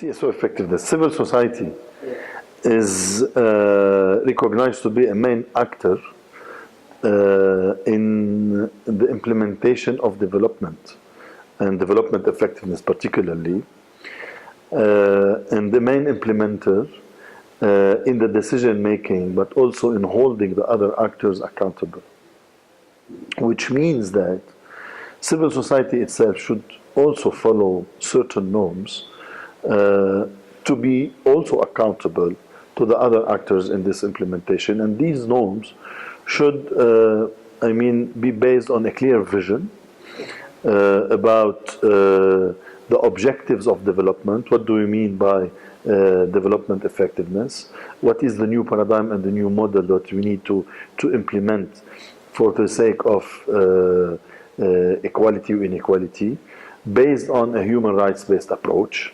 CSO effectiveness. Civil society is recognized to be a main actor in the implementation of development and development effectiveness particularly, and the main implementer in the decision making, but also in holding the other actors accountable. Which means that civil society itself should also follow certain norms to be also accountable to the other actors in this implementation. And these norms should, be based on a clear vision about the objectives of development. What do we mean by development effectiveness? What is the new paradigm and the new model that we need to implement for the sake of equality or inequality, based on a human rights-based approach?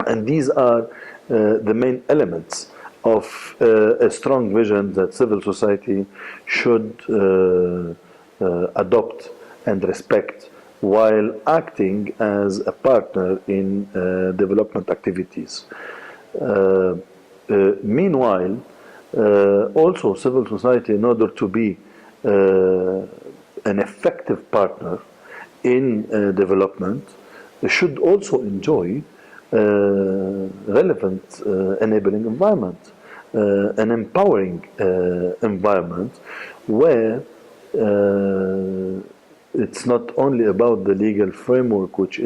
And these are the main elements of a strong vision that civil society should adopt and respect while acting as a partner in development activities. Meanwhile, also civil society, in order to be an effective partner in development, should also enjoy relevant enabling environment, an empowering environment where it's not only about the legal framework which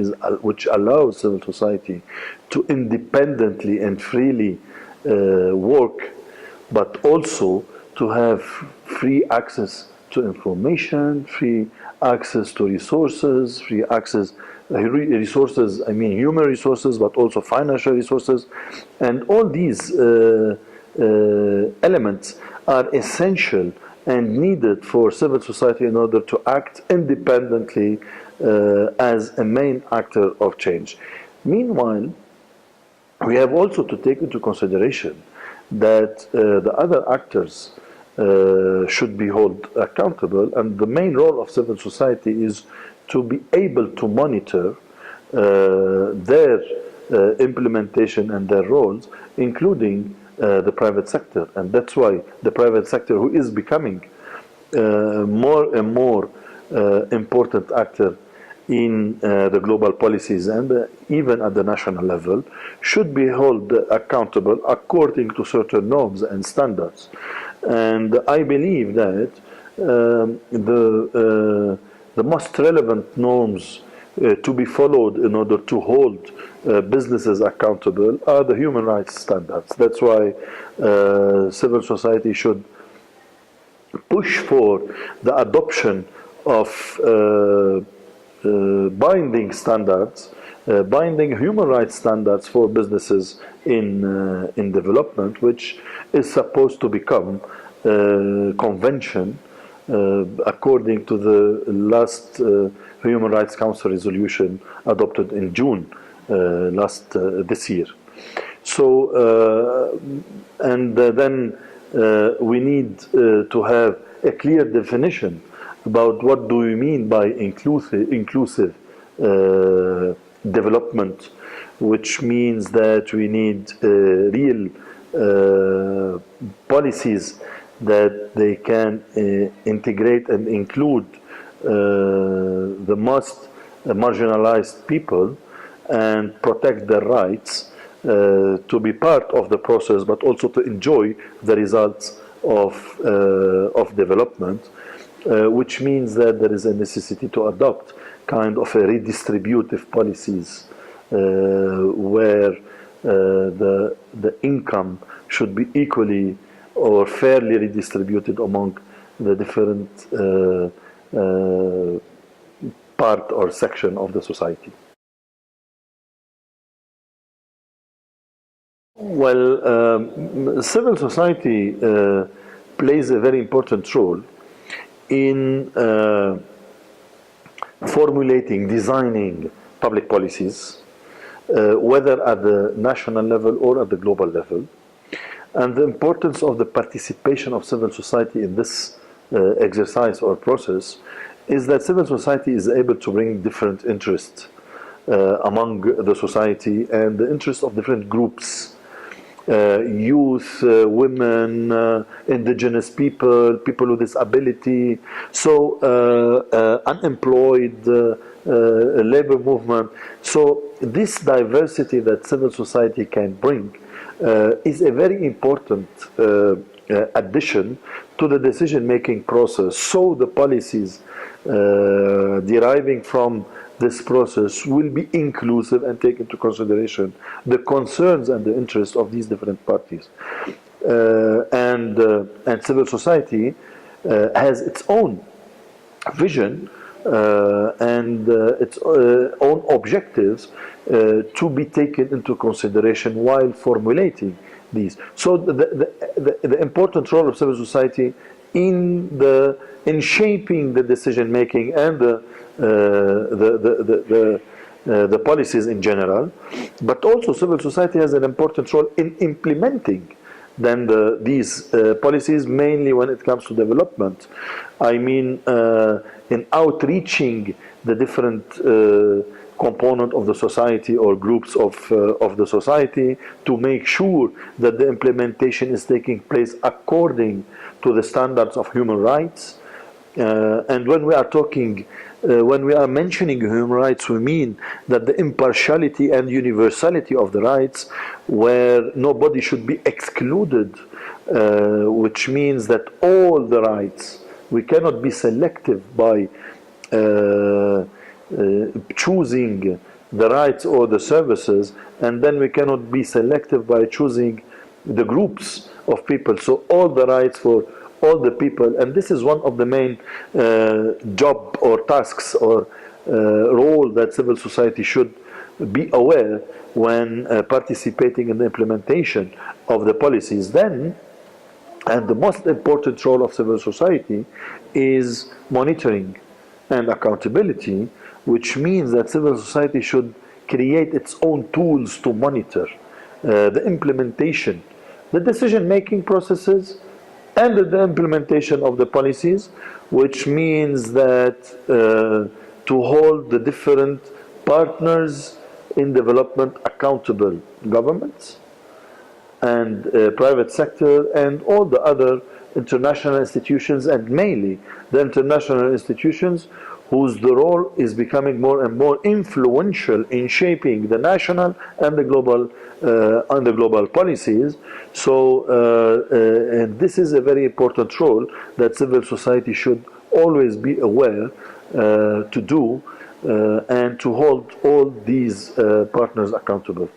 allows civil society to independently and freely work, but also to have free access to information, free access to resources, free access resources, human resources, but also financial resources. And all these elements are essential and needed for civil society in order to act independently as a main actor of change. Meanwhile, we have also to take into consideration that the other actors should be held accountable, and the main role of civil society is to be able to monitor their implementation and their roles, including the private sector. And that's why the private sector, who is becoming more and more important actor in the global policies and even at the national level, should be held accountable according to certain norms and standards. And I believe that the most relevant norms to be followed in order to hold businesses accountable are the human rights standards. That's why civil society should push for the adoption of binding standards, binding human rights standards for businesses in development, which is supposed to become convention according to the last Human Rights Council resolution adopted in June this year. So, then we need to have a clear definition about what do we mean by inclusive development, which means that we need real policies that they can integrate and include the most marginalized people and protect their rights to be part of the process, but also to enjoy the results of development, which means that there is a necessity to adopt kind of a redistributive policies where the income should be equally or fairly redistributed among the different part or section of the society. Well, civil society plays a very important role in formulating, designing public policies, whether at the national level or at the global level. And the importance of the participation of civil society in this exercise or process is that civil society is able to bring different interests among the society and the interests of different groups. Youth, women, indigenous people, people with disability, so unemployed, labor movement. So this diversity that civil society can bring is a very important addition to the decision-making process. So the policies deriving from this process will be inclusive and take into consideration the concerns and the interests of these different parties. And civil society has its own vision and its own objectives to be taken into consideration while formulating these. So the important role of civil society in shaping the decision making and the policies in general, but also civil society has an important role in implementing then these policies, mainly when it comes to development. I mean, in outreaching the different component of the society or groups of the society to make sure that the implementation is taking place according to the standards of human rights. And when we are talking, when we are mentioning human rights, we mean that the impartiality and universality of the rights, where nobody should be excluded, which means that all the rights, we cannot be selective by choosing the rights or the services, and then we cannot be selective by choosing the groups of people. So all the rights for all the people, and this is one of the main job or tasks or role that civil society should be aware when participating in the implementation of the policies. Then, and the most important role of civil society is monitoring and accountability, which means that civil society should create its own tools to monitor the implementation, the decision-making processes, and the implementation of the policies, which means that to hold the different partners in development accountable, governments and private sector and all the other international institutions, and mainly the international institutions whose the role is becoming more and more influential in shaping the national and the global policies. So and this is a very important role that civil society should always be aware to do and to hold all these partners accountable.